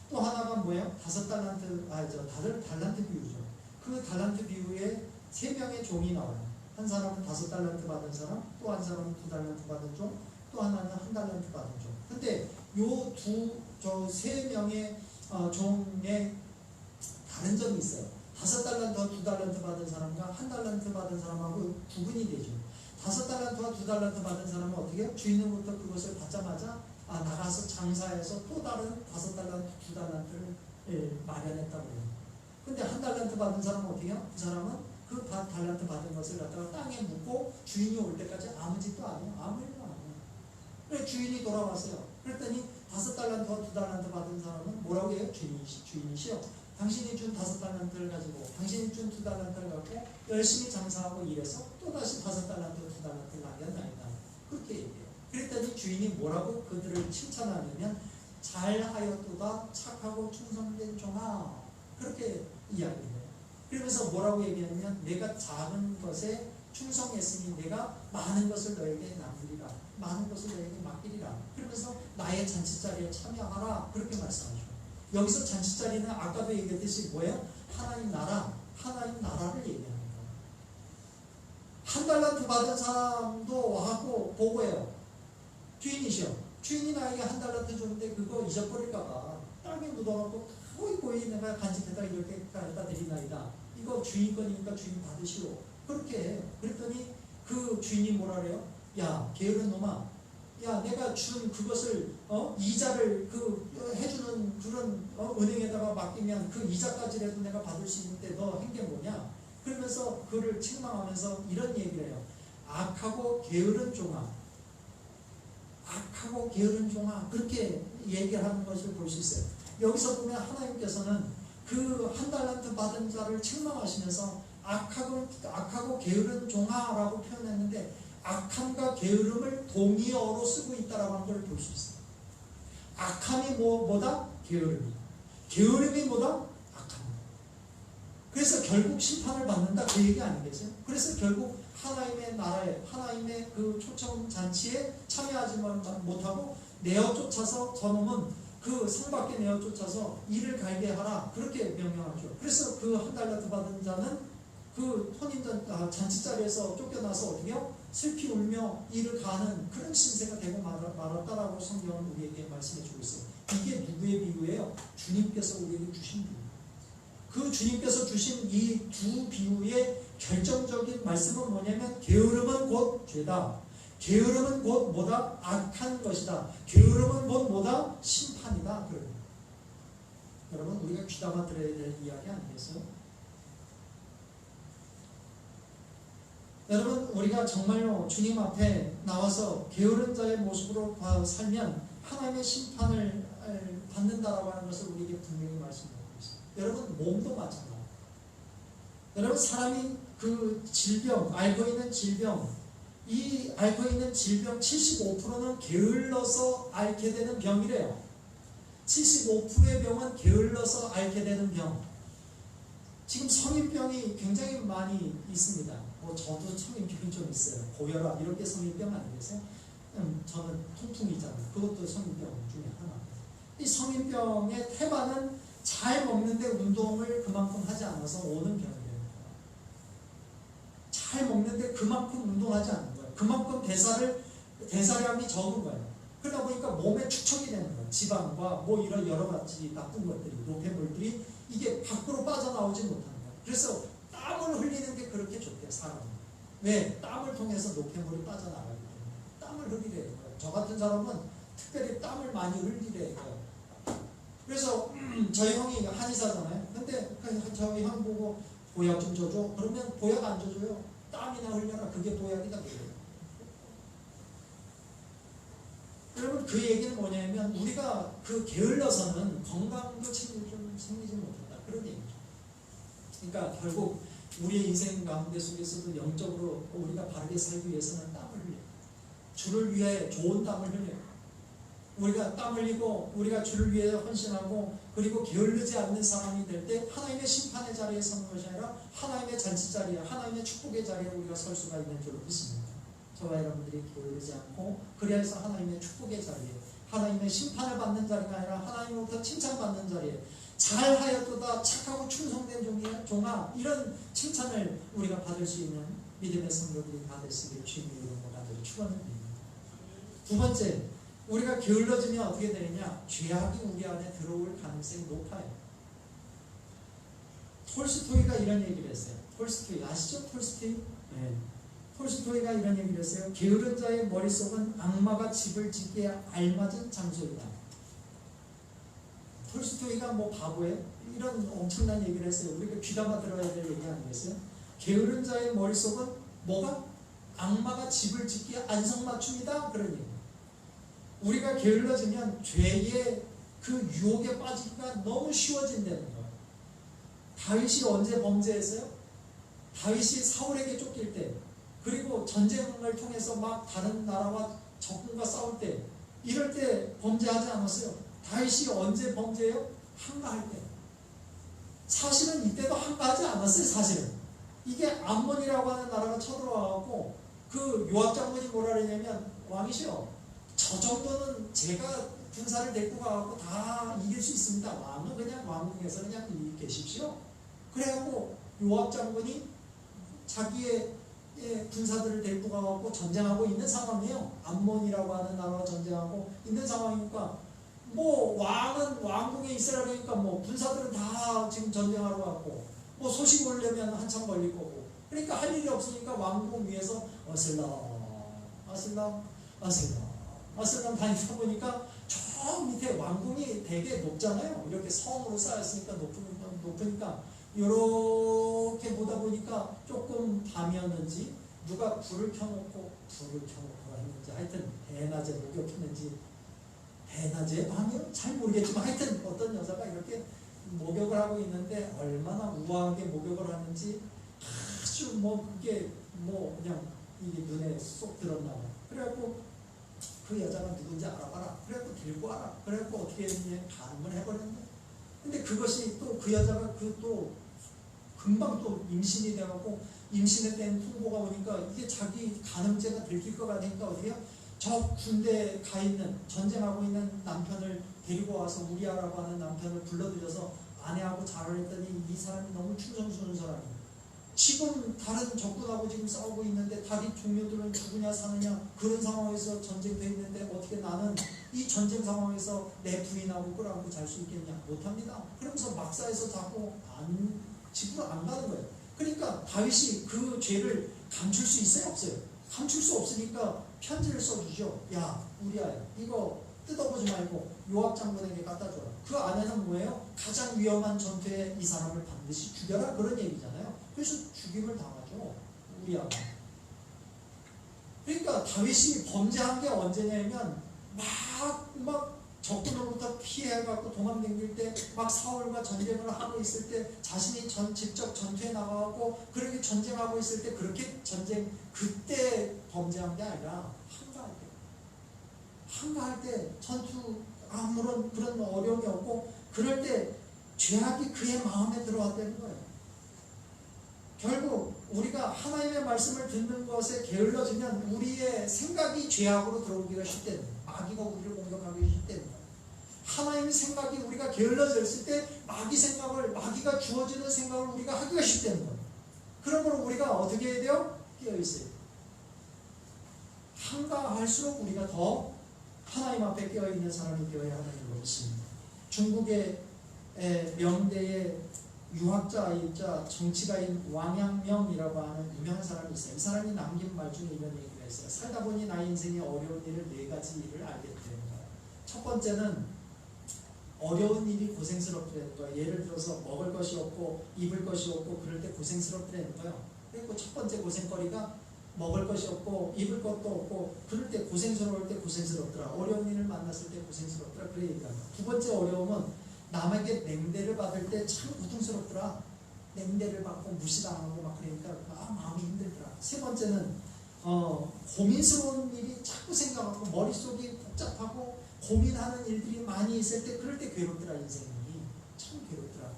또 하나가 뭐예요? 달란트 비유죠. 그 달란트 비유에 세 명의 종이 나와요. 한 사람은 5달란트 받은 사람, 또 한 사람은 2달란트 받은 종, 또 하나는 1달란트 받은 종. 근데 세 명의 종에 다른 점이 있어요. 5달란트와 2달란트 받은 사람과 1달란트 받은 사람하고 구분이 되죠. 5달란트와 2달란트 받은 사람은 어떻게 해요? 주인으로부터 그것을 받자마자 나가서 장사해서 또 다른 5달란트, 2달란트를 마련했다고 해요. 근데 1달란트 받은 사람은 어떻게 해요? 그 사람은 그 달란트 받은 것을 갖다가 땅에 묻고 주인이 올 때까지 아무 짓도 안 해요. 아무 일도 안 해요. 그래서 주인이 돌아왔어요. 그랬더니 5달란트와 2달란트 받은 사람은 뭐라고 해요? 주인이시여. 당신이 준 5달란트를 가지고 당신이 준 2달란트를 갖고 열심히 장사하고 일해서 또다시 5달란트, 2달란트를 남겼나이다. 그렇게 얘기해요. 그랬더니 주인이 뭐라고 그들을 칭찬하냐면 잘하였도다 착하고 충성된 종아. 그렇게 이야기해요. 그러면서 뭐라고 얘기하냐면 내가 작은 것에 충성했으니 내가 많은 것을 너에게 남기리라. 많은 것을 너에게 맡기리라. 그러면서 나의 잔치자리에 참여하라. 그렇게 말씀하죠. 여기서 잔치자리는 아까도 얘기했듯이 뭐예요? 하나님 나라를 얘기하는 거예요. 1달란트 받은 사람도 와갖고 보고해요. 주인이시여. 주인이 나에게 1달란트 줬는데 그거 잊어버릴까봐 땅에 묻어갖고 거의 내가 간직해다 이렇게 갖다 드리나이다. 이거 주인 거니까 주인 받으시오. 그렇게 해요. 그랬더니 그 주인이 뭐라 그래요? 야, 게으른 놈아. 야, 내가 준 그것을 이자를 해주는 그런 은행에다가 맡기면 그 이자까지라도 내가 받을 수 있는데 너 한 게 뭐냐? 그러면서 그를 책망하면서 이런 얘기를 해요. 악하고 게으른 종아. 악하고 게으른 종아. 그렇게 얘기를 하는 것을 볼 수 있어요. 여기서 보면 하나님께서는 그 1달란트 받은 자를 책망하시면서 악하고 게으른 종아라고 표현했는데 악함과 게으름을 동의어로 쓰고 있다라고 하는 걸 볼 수 있어요. 악함이 뭐다? 게으름이다. 게으름이 뭐다? 악함이다. 그래서 결국 심판을 받는다 그 얘기 아니겠어요? 그래서 결국 하나님의 나라에 하나님의 그 초청 잔치에 참여하지 못하고 내어 쫓아서 저놈은 그 상밖에 내어 쫓아서 이를 갈게 하라 그렇게 명령하죠. 그래서 그 1달란트 받은 자는 그 잔치자리에서 쫓겨나서 어떻게 해요? 슬피 울며 이를 가는 그런 신세가 되고 말았다라고 성경은 우리에게 말씀해주고 있어요. 이게 누구의 비유예요? 주님께서 우리에게 주신 비유. 그 주님께서 주신 이 두 비유의 결정적인 말씀은 뭐냐면 게으름은 곧 죄다. 게으름은 곧 뭐다? 악한 것이다. 게으름은 곧 뭐다? 심판이다. 그래요. 여러분 우리가 귀담아 들어야 될 이야기 아니겠어요? 여러분 우리가 정말로 주님 앞에 나와서 게으른 자의 모습으로 살면 하나님의 심판을 받는다라고 하는 것을 우리에게 분명히 말씀하고 있어요. 여러분 몸도 마찬가지예요. 여러분 사람이 그 질병, 앓고 있는 질병, 이 앓고 있는 질병 75%는 게을러서 앓게 되는 병이래요. 75%의 병은 게을러서 앓게 되는 병. 지금 성인병이 굉장히 많이 있습니다. 저도 성인병이 좀 있어요. 고혈압 이렇게 성인병 아니겠어요? 저는 통풍이잖아요. 그것도 성인병 중에 하나. 이 성인병의 태반은 잘 먹는데 운동을 그만큼 하지 않아서 오는 병이에요. 잘 먹는데 그만큼 운동하지 않는 거예요. 그만큼 대사량이 적은 거예요. 그러다 보니까 몸에 축적이 되는 거예요. 지방과 뭐 이런 여러 가지 나쁜 것들이, 노폐물들이 이게 밖으로 빠져나오지 못하는 거예요. 그래서 땀을 흘리는 게 그렇게 좋대요, 사람은. 왜? 땀을 통해서 노폐물이 빠져나가기 때문에. 땀을 흘리래요. 저 같은 사람은 특별히 땀을 많이 흘리래요. 그래서 저희 형이 한의사잖아요. 근데 저희 형 보고 보약 좀 줘줘. 그러면 보약 안 줘줘요. 땀이나 흘려라. 그게 보약이다. 그래요. 여러분 그 얘기는 뭐냐면 우리가 그 게을러서는 건강도 챙기지 못한다. 그런 얘기죠. 그러니까 결국 우리의 인생 가운데 속에서도 영적으로 우리가 바르게 살기 위해서는 땀을 흘려요. 주를 위해 좋은 땀을 흘려요. 우리가 땀 흘리고 우리가 주를 위해 헌신하고 그리고 게을르지 않는 사람이 될 때 하나님의 심판의 자리에 서는 것이 아니라 하나님의 잔치 자리에, 하나님의 축복의 자리에 우리가 설 수가 있는 줄로 믿습니다. 저와 여러분들이 게으르지 않고 그래서 하나님의 축복의 자리에, 하나님의 심판을 받는 자리가 아니라 하나님으로부터 칭찬받는 자리에, 잘하였도다 착하고 충성된 종아, 이런 칭찬을 우리가 받을 수 있는 믿음의 성도들이 다 됐으기를 주님의 이름으로 간절히 축원드립니다. 두 번째, 우리가 게을러지면 어떻게 되느냐? 죄악이 우리 안에 들어올 가능성이 높아요. 톨스토이가 이런 얘기를 했어요. 톨스토이 아시죠? 톨스토이? 네. 톨스토이가 이런 얘기를 했어요. 게으른 자의 머릿속은 악마가 집을 짓기에 알맞은 장소이다. 톨스토이가 뭐 바보예요? 이런 엄청난 얘기를 했어요. 우리가 귀담아 들어야 될 얘기 아니겠어요? 게으른 자의 머릿속은 뭐가? 악마가 집을 짓기에 안성맞춤이다. 그런 얘기. 우리가 게을러지면 죄의 그 유혹에 빠지기가 너무 쉬워진다는 거예요. 다윗이 언제 범죄했어요? 다윗이 사울에게 쫓길 때, 그리고 전쟁을 통해서 막 다른 나라와 적군과 싸울 때, 이럴 때 범죄하지 않았어요. 다윗이 언제 범죄해요? 한가할 때. 사실은 이때도 한가하지 않았어요. 사실은 이게 암몬이라고 하는 나라가 쳐들어와갖고 그 요압 장군이 뭐라 그러냐면, 왕이시여, 저 정도는 제가 군사를 데리고 가갖고 다 이길 수 있습니다. 왕은 그냥 왕궁에서 그냥 계십시오. 그래갖고 요압 장군이 자기의 군사들을 데리고 가갖고 전쟁하고 있는 상황이에요. 암몬이라고 하는 나라와 전쟁하고 있는 상황이니까 뭐 왕은 왕궁에 있으라 그러니까 뭐 군사들은 다 지금 전쟁하러 왔고 뭐 소식 오려면 한참 걸릴 거고, 그러니까 할 일이 없으니까 왕궁 위에서 어슬렁 다니다 보니까 저 밑에 왕궁이 되게 높잖아요. 이렇게 성으로 쌓였으니까 높으니까 이렇게 보다 보니까 조금 밤이었는지 누가 불을 켜놓고 했는지, 하여튼 대낮에 목욕했는지, 대낮에 밤이요? 잘 모르겠지만 하여튼 어떤 여자가 이렇게 목욕을 하고 있는데 얼마나 우아하게 목욕을 하는지 아주 그게 그냥 이게 눈에 쏙 들었나 봐요. 그래갖고 그 여자가 누군지 알아봐라. 그래갖고 데리고 와라. 그래갖고 어떻게 했느냐, 가늠을 해버렸네. 근데 그것이 또 그 여자가 또 금방 또 임신이 돼갖고 임신에 대한 통보가 오니까 이게 자기 간음죄가 들킬 것 같으니까 어떻게 해요? 저 군대에 가 있는, 전쟁하고 있는 남편을 데리고 와서 우리아라고 하는 남편을 불러들여서 아내하고 자를 했더니 이 사람이 너무 충성스러운 사람이에요. 지금 다른 적군하고 지금 싸우고 있는데 자기 종료들은 죽으냐 사느냐 그런 상황에서 전쟁돼 있는데 어떻게 나는 이 전쟁 상황에서 내 부인하고 끌어안고 잘 수 있겠냐? 못합니다. 그러면서 막사에서 자꾸 집으로 안 가는 거예요. 그러니까 다윗이 그 죄를 감출 수 있어요? 없어요? 감출 수 없으니까 편지를 써주죠. 야 우리아야, 이거 뜯어보지 말고 요압 장군에게 갖다 줘라. 그 안에는 뭐예요? 가장 위험한 전투에 이 사람을 반드시 죽여라, 그런 얘기잖아요. 그래서 죽임을 당하죠, 우리아가. 그러니까 다윗이 범죄한 게 언제냐면 막 적군으로부터 피해갖고 도망다닐 때, 막 사울과 전쟁을 하고 있을 때, 자신이 직접 전투에 나가고 그렇게 전쟁하고 있을 때, 그렇게 그때 범죄한 게 아니라 한가할 때 전투 아무런 그런 어려움이 없고 그럴 때 죄악이 그의 마음에 들어왔다는 거예요. 결국 우리가 하나님의 말씀을 듣는 것에 게을러지면 우리의 생각이 죄악으로 들어오기가 쉽다는 거예요. 마귀가 우리를 공격하기 쉽다는 거예요. 하나님의 생각이 우리가 게을러졌을 때 마귀가 주어지는 생각을 우리가 하기가 쉽다는 거예요. 그러므로 우리가 어떻게 해야 돼요? 깨어있어요. 한가할수록 우리가 더 하나님 앞에 깨어있는 사람이 되어야 하는 것입니다. 중국의 명대의 유학자이자 정치가인 왕양명이라고 하는 유명한 사람이 있어요. 이 사람이 남긴 말 중에 이런 얘기가 있어요. 살다 보니 나의 인생에 어려운 일을 4가지 일을 알게 되는 거예요. 첫 번째는 어려운 일이 고생스럽다는 거예요. 예를 들어서 먹을 것이 없고 입을 것이 없고 그럴 때 고생스럽다는 거예요. 그리고 첫 번째 고생거리가 먹을 것이 없고 입을 것도 없고 그럴 때 고생스러울 때 고생스럽더라. 어려운 일을 만났을 때 고생스럽더라. 그래 얘기합니다. 두 번째 어려움은 남에게 냉대를 받을 때 참 고통스럽더라. 냉대를 받고 무시당하고 막 그러니까 마음이 힘들더라. 세 번째는 고민스러운 일이 자꾸 생각하고 머릿속이 복잡하고 고민하는 일들이 많이 있을 때 그럴 때 괴롭더라. 인생이 참 괴롭더라.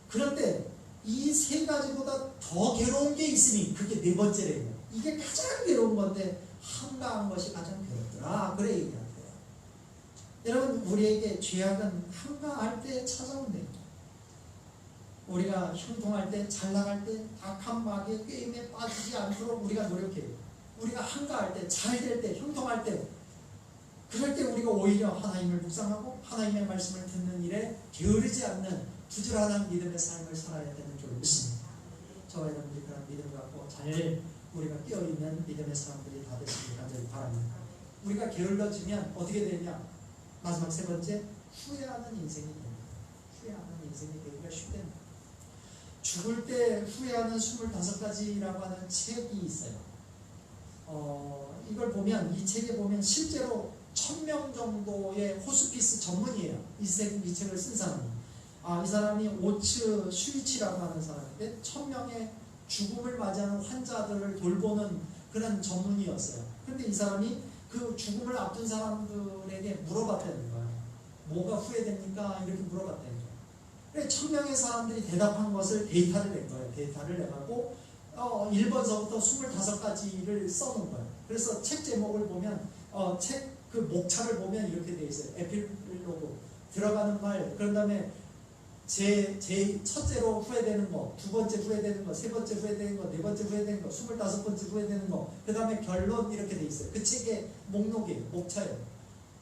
그런데 이 3가지보다 더 괴로운 게 있으니 그게 4번째래요. 이게 가장 괴로운 건데 한가한 것이 가장 괴롭더라. 그래 얘기하는 거예요. 여러분 우리에게 죄악은 한가할 때 찾아온대요. 우리가 형통할 때, 잘 나갈 때, 악한 마귀의 꾀임에 빠지지 않도록 우리가 노력해요. 우리가 한가할 때, 잘 될 때, 형통할 때 그럴 때 우리가 오히려 하나님을 묵상하고 하나님의 말씀을 듣는 일에 게으르지 않는 부지런한 믿음의 삶을 살아야 되는 줄 믿습니다. 저와 여러분들이 그런 믿음을 갖고 잘 우리가 깨어있는 믿음의 사람들이 다 되시길 간절히 바랍니다. 우리가 게을러지면 어떻게 되냐? 마지막 3번째, 후회하는 인생이 됩니다. 후회하는 인생이 되기가 쉽답니다. 죽을 때 후회하는 25가지라고 하는 책이 있어요. 이걸 보면 이 책에 보면 실제로 1000명 정도의 호스피스 전문이에요. 이 책을 쓴 사람이. 이 사람이 오츠 슈이치라고 하는 사람인데 1000명의 죽음을 맞이하는 환자들을 돌보는 그런 전문의였어요. 그런데 이 사람이 그 죽음을 앞둔 사람들에게 물어봤다는 거예요. 뭐가 후회됩니까? 이렇게 물어봤다는 거예요. 그래서 1000명의 사람들이 대답한 것을 데이터를 낸 거예요. 데이터를 내갖고 1번서부터 25가지를 써놓은 거예요. 그래서 책 제목을 보면 책 그 목차를 보면 이렇게 되어 있어요. 에필로그 들어가는 말, 그런 다음에 첫째로 후회되는 거, 2번째 후회되는 거, 3번째 후회되는 거, 4번째 후회되는 거, 25번째 후회되는 거, 그 다음에 결론 이렇게 돼 있어요. 그 책의 목록이에요. 목차예요.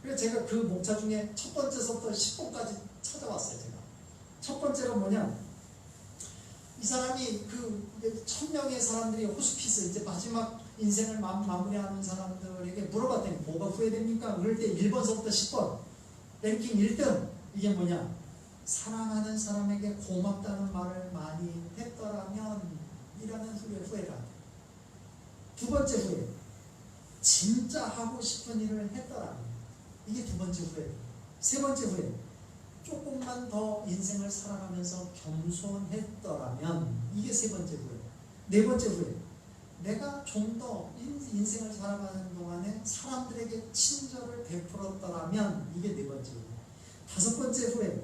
그래서 제가 그 목차 중에 첫 번째서부터 10번까지 찾아왔어요. 제가 첫 번째가 뭐냐, 이 사람이 그 1000명의 사람들이 호스피스 이제 마지막 인생을 마무리하는 사람들에게 물어봤더니 뭐가 후회됩니까? 그럴 때 1번서부터 10번 랭킹 1등 이게 뭐냐, 사랑하는 사람에게 고맙다는 말을 많이 했더라면 이라는 후회가. 2번째 후회, 진짜 하고 싶은 일을 했더라면 이게 2번째 후회. 3번째 후회, 조금만 더 인생을 살아가면서 겸손했더라면 이게 3번째 후회. 4번째 후회, 내가 좀 더 인생을 살아가는 동안에 사람들에게 친절을 베풀었더라면 이게 4번째 후회. 5번째 후회,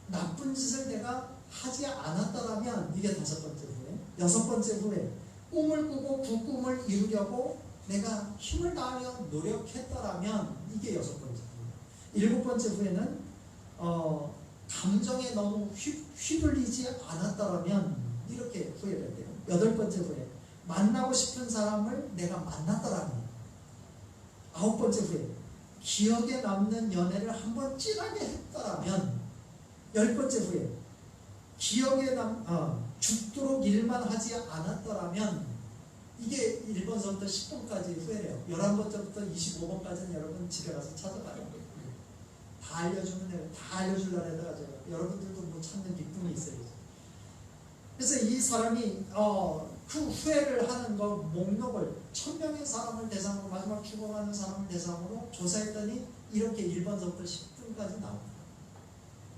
나쁜 짓을 내가 하지 않았더라면 이게 5번째 후회. 6번째 후회, 꿈을 꾸고 그 꿈을 이루려고 내가 힘을 다하며 노력했더라면 이게 6번째 후회. 7번째 후회는 감정에 너무 휘둘리지 않았더라면 이렇게 후회가 돼요. 8번째 후회, 만나고 싶은 사람을 내가 만났더라면. 9번째 후회, 기억에 남는 연애를 한번 찐하게 했더라면. 10번째 후회, 기억에 죽도록 일만 하지 않았더라면. 이게 1번서부터 10번까지 후회래요. 11번부터 25번까지는 여러분 집에 가서 찾아봐요. 다 알려주면 돼요. 다 알려주려고 해다가 여러분들도 뭐 찾는 기쁨이 있어요. 그래서 이 사람이 그 후회를 하는 거 목록을 1000명의 사람을 대상으로, 마지막 죽어가는 사람을 대상으로 조사했더니 이렇게 1번서부터 10분까지 나옵니다.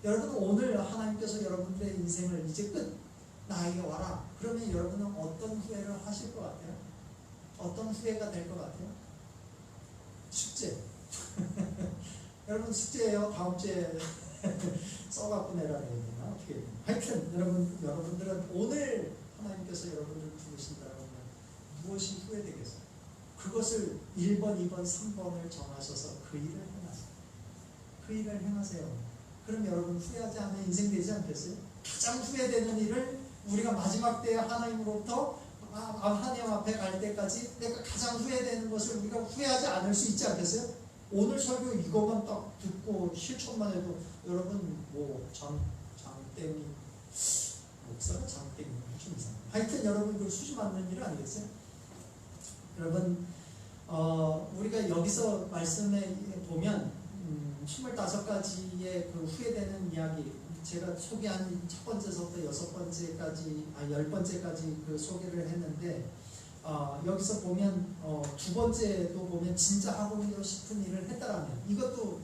여러분 오늘 하나님께서 여러분들의 인생을 이제 끝, 나에게 와라. 그러면 여러분은 어떤 후회를 하실 것 같아요? 어떤 후회가 될 것 같아요? 숙제. 여러분 숙제예요. 다음 주에 써갖고 내라 그러면 어떻게 해요? 하여튼 여러분들은 오늘 하나님께서 여러분들을 부르신다면 무엇이 후회되겠어요? 그것을 1번, 2번, 3번을 정하셔서 그 일을 행하세요. 그 일을 행하세요. 그럼 여러분 후회하지 않는 인생 되지 않겠어요? 가장 후회되는 일을 우리가 마지막 때에 하나님으로부터 하나님 앞에 갈 때까지 내가 가장 후회되는 것을 우리가 후회하지 않을 수 있지 않겠어요? 오늘 설교 이거만 딱 듣고 실천만 해도 여러분 뭐 장땡이 목사가 장땡이 좀 이상해. 하여튼 여러분 그 수지 맞는 일 아니겠어요? 여러분 우리가 여기서 말씀에 보면 25가지의 그 후회되는 이야기, 제가 소개한 첫 번째서부터 6번째까지, 10번째까지 그 소개를 했는데, 여기서 보면 두 번째도 보면 진짜 하고 싶은 일을 했다라면, 이것도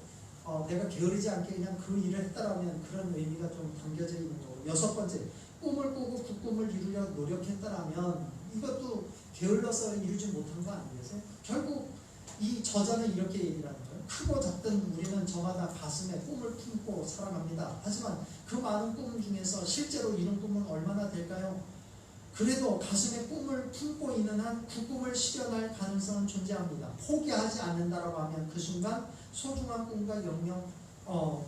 내가 게으르지 않게 그냥 그 일을 했다라면 그런 의미가 좀 담겨져 있는 거고, 6번째 꿈을 꾸고 그 꿈을 이루려고 노력했다라면 이것도 게을러서 이루지 못한 거 아니겠어요? 결국 이 저자는 이렇게 얘기를 하는 거예요. 크고 작든 우리는 저마다 가슴에 꿈을 품고 살아갑니다. 하지만 그 많은 꿈 중에서 실제로 이룬 꿈은 얼마나 될까요? 그래도 가슴에 꿈을 품고 있는 한 그 꿈을 실현할 가능성은 존재합니다. 포기하지 않는다라고 하면 그 순간 소중한 꿈과 영영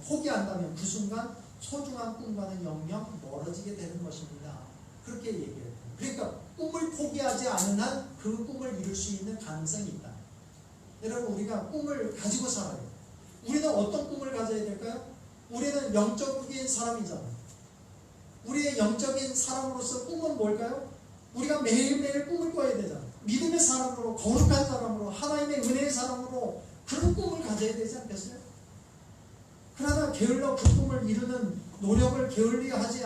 포기한다면 그 순간 소중한 꿈과는 영영 멀어지게 되는 것입니다. 그렇게 얘기해요. 그러니까 꿈을 포기하지 않는 한 그 꿈을 이룰 수 있는 가능성이 있다. 여러분 우리가 꿈을 가지고 살아요. 우리는 어떤 꿈을 가져야 될까요? 우리는 영적인 사람이잖아요. 우리의 영적인 사람으로서 꿈은 뭘까요? 우리가 매일매일 꿈을 꿔야 되잖아요. 믿음의 사람으로, 거룩한 사람으로, 하나님의 은혜의 사람으로 그런 꿈을 가져야 되지 않겠어요? 그러나 게을러 그 꿈을 이루는 노력을 게을리 하지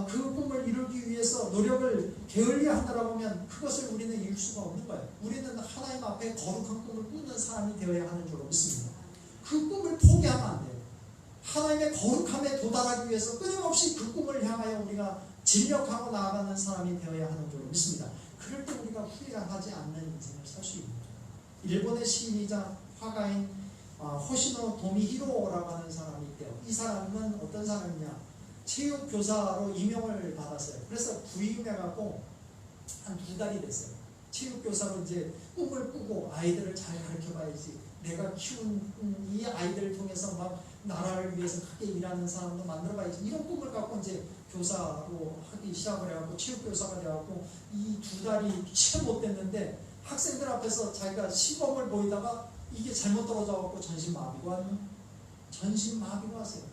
그 꿈을 이루기 위해서 노력을 게을리 한다라고 하면 그것을 우리는 이룰 수가 없는 거예요. 우리는 하나님 앞에 거룩한 꿈을 꾸는 사람이 되어야 하는 줄 믿습니다. 그 꿈을 포기하면 안 돼요. 하나님의 거룩함에 도달하기 위해서 끊임없이 그 꿈을 향하여 우리가 진력하고 나아가는 사람이 되어야 하는 줄 믿습니다. 그럴 때 우리가 후회하지 않는 인생을 살 수 있는 거예요. 일본의 시인이자 화가인 호시노 도미히로라고 하는 사람이 있대요. 이 사람은 어떤 사람이냐? 체육교사로 임용을 받았어요. 그래서 부임해갖고 한 2달이 됐어요. 체육교사로 이제 꿈을 꾸고 아이들을 잘 가르쳐봐야지. 내가 키운 이 아이들을 통해서 막 나라를 위해서 크게 일하는 사람도 만들어봐야지. 이런 꿈을 갖고 이제 교사로 하기 시작을 해갖고 체육교사가 돼갖고 이 2달이 채 못 됐는데 학생들 앞에서 자기가 시범을 보이다가 이게 잘못 떨어져갖고 전신마비가 왔네. 전신마비가 왔어요.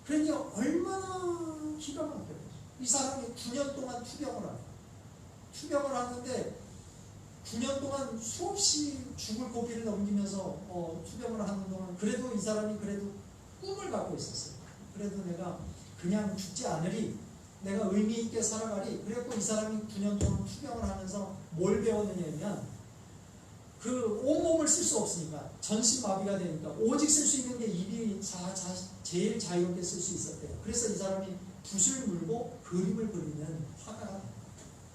그러니까 얼마나 기가 막혀요. 이 사람이 9년 동안 투병을 하는데 9년 동안 수없이 죽을 고비를 넘기면서 투병을 하는 동안 그래도 이 사람이 그래도 꿈을 갖고 있었어요. 그래도 내가 그냥 죽지 않으리, 내가 의미 있게 살아가리. 그래갖고 이 사람이 9년 동안 투병을 하면서 뭘 배웠느냐면 그 온몸을 쓸 수 없으니까 전신마비가 되니까 오직 쓸 수 있는 게 입이 제일 자유롭게 쓸 수 있었대요. 그래서 이 사람이 붓을 물고 그림을 그리는 화가가 됩니다.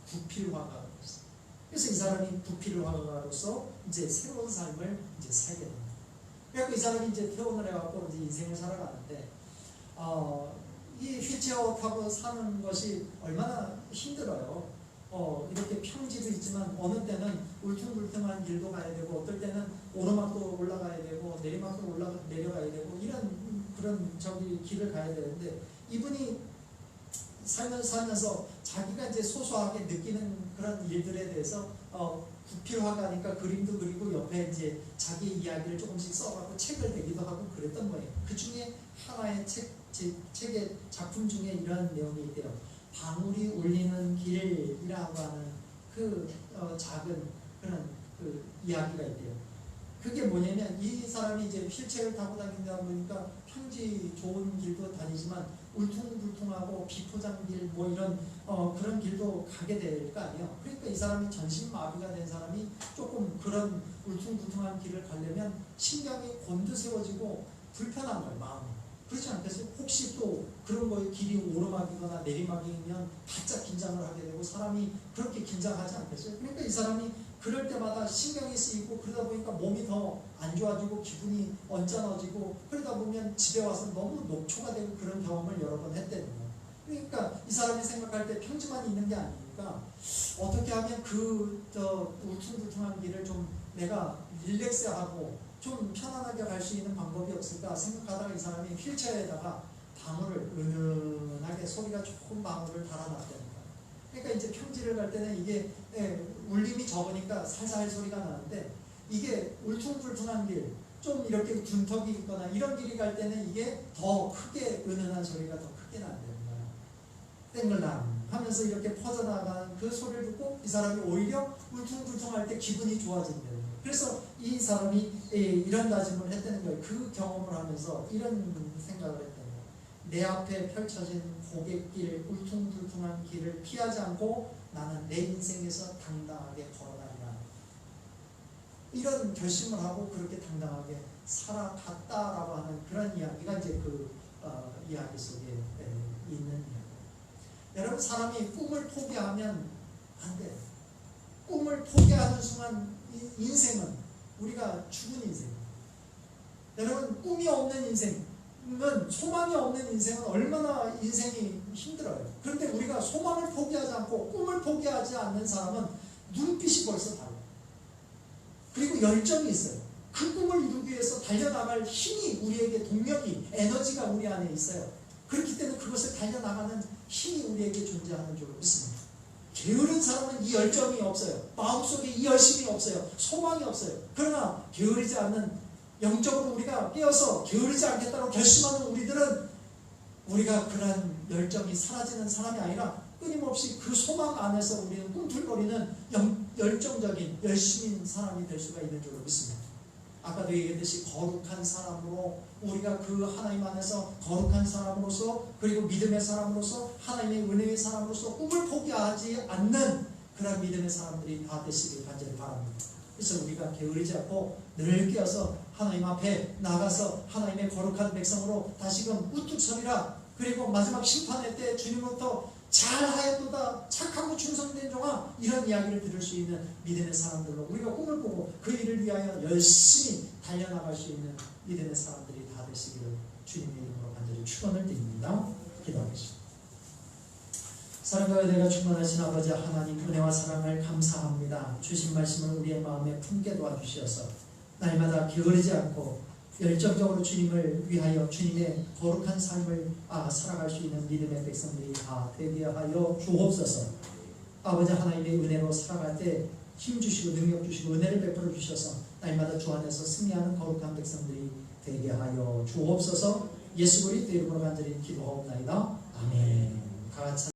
구필화가가 됐어요. 그래서 이 사람이 구필화가로서 이제 새로운 삶을 이제 살게 됩니다. 그래서 이 사람이 이제 퇴원을 해갖고 이제 인생을 살아가는데 이 휠체어 타고 사는 것이 얼마나 힘들어요. 이렇게 평지도 있지만 어느 때는 울퉁불퉁한 길도 가야 되고 어떨 때는 오르막도 올라가야 되고 내리막도 내려가야 되고 이런 그런 길을 가야 되는데 이분이 살면서 자기가 이제 소소하게 느끼는 그런 일들에 대해서 구필화가니까 그림도 그리고 옆에 이제 자기 이야기를 조금씩 써갖고 책을 내기도 하고 그랬던 거예요. 그 중에 하나의 책의 작품 중에 이런 내용이 있대요. 방울이 울리는 길이라고 하는 그 작은 그런 그 이야기가 있대요. 그게 뭐냐면 이 사람이 이제 휠체어를 타고 다니다 보니까 평지 좋은 길도 다니지만 울퉁불퉁하고 비포장길 뭐 이런 그런 길도 가게 될 거 아니에요. 그러니까 이 사람이 전신마비가 된 사람이 조금 그런 울퉁불퉁한 길을 가려면 신경이 곤두세워지고 불편한 거예요, 마음이. 그렇지 않겠어요? 혹시 또 그런 거에 길이 오르막이거나 내리막이면 바짝 긴장을 하게 되고 사람이 그렇게 긴장하지 않겠어요? 그러니까 이 사람이 그럴 때마다 신경이 쓰이고 그러다 보니까 몸이 더 안 좋아지고 기분이 언짢아지고 그러다 보면 집에 와서 너무 녹초가 되고 그런 경험을 여러 번 했다는 거예요. 그러니까 이 사람이 생각할 때 평지만 있는 게 아니니까 어떻게 하면 그 울퉁불퉁한 길을 좀 내가 릴렉스하고 좀 편안하게 갈 수 있는 방법이 없을까 생각하다가 이 사람이 휠체어에다가 방울을 은은하게 소리가 조금 방울을 달아놨다니까. 그러니까 이제 평지를 갈 때는 이게 울림이 적으니까 살살 소리가 나는데 이게 울퉁불퉁한 길, 좀 이렇게 둔턱이 있거나 이런 길이 갈 때는 이게 더 크게 은은한 소리가 더 크게 난다는 거야. 땡글랑 하면서 이렇게 퍼져나가는 그 소리를 듣고 이 사람이 오히려 울퉁불퉁할 때 기분이 좋아진다는 거예요. 그래서 이 사람이 이런 다짐을 했다는 거예요. 그 경험을 하면서 이런 생각을 했다는 거예요. 내 앞에 펼쳐진 고갯길, 울퉁불퉁한 길을 피하지 않고 나는 내 인생에서 당당하게 걸어가리라. 이런 결심을 하고 그렇게 당당하게 살아갔다라고 하는 그런 이야기가 이제 그 이야기 속에 있는 이야기. 여러분, 사람이 꿈을 포기하면 안 돼. 꿈을 포기하는 순간 인생은 우리가 죽은 인생이에요. 여러분, 꿈이 없는 인생은, 소망이 없는 인생은 얼마나 인생이 힘들어요. 그런데 우리가 소망을 포기하지 않고 꿈을 포기하지 않는 사람은 눈빛이 벌써 달라요. 그리고 열정이 있어요. 그 꿈을 이루기 위해서 달려나갈 힘이, 우리에게 동력이, 에너지가 우리 안에 있어요. 그렇기 때문에 그것을 달려나가는 힘이 우리에게 존재하는 줄 믿습니다. 게으른 사람은 이 열정이 없어요. 마음속에 이 열심이 없어요. 소망이 없어요. 그러나 게으르지 않는, 영적으로 우리가 깨어서 게으르지 않겠다고 결심하는 우리들은, 우리가 그런 열정이 사라지는 사람이 아니라 끊임없이 그 소망 안에서 우리는 꿈틀거리는 열정적인 열심인 사람이 될 수가 있는 줄 믿습니다. 아까도 얘기했듯이 거룩한 사람으로, 우리가 그 하나님 안에서 거룩한 사람으로서, 그리고 믿음의 사람으로서, 하나님의 은혜의 사람으로서 꿈을 포기하지 않는 그런 믿음의 사람들이 다 되시길 간절히 바랍니다. 그래서 우리가 게으르지 않고 늘 깨어서 하나님 앞에 나가서 하나님의 거룩한 백성으로 다시금 우뚝 서리라. 그리고 마지막 심판의 때 주님으로부터 잘하였도다, 착하고 충성된 종아, 이런 이야기를 들을 수 있는 믿음의 사람들로 우리가 꿈을 꾸고 그 일을 위하여 열심히 달려나갈 수 있는 믿음의 사람들이 다 되시기를 주님의 이름으로 간절히 축원을 드립니다. 기도하겠습니다. 사랑과 은혜가 충만하신 아버지 하나님, 은혜와 사랑을 감사합니다. 주신 말씀을 우리의 마음에 품게 도와주시어서 날마다 게으르지 않고 열정적으로 주님을 위하여 주님의 거룩한 삶을 살아갈 수 있는 믿음의 백성들이 다 되게 하여 주옵소서. 아버지 하나님의 은혜로 살아갈 때 힘주시고 능력 주시고 은혜를 베풀어 주셔서 날마다 주 안에서 승리하는 거룩한 백성들이 되게 하여 주옵소서. 예수 그리스도 이름으로 간절히 기도하옵나이다. 아멘. 다 같이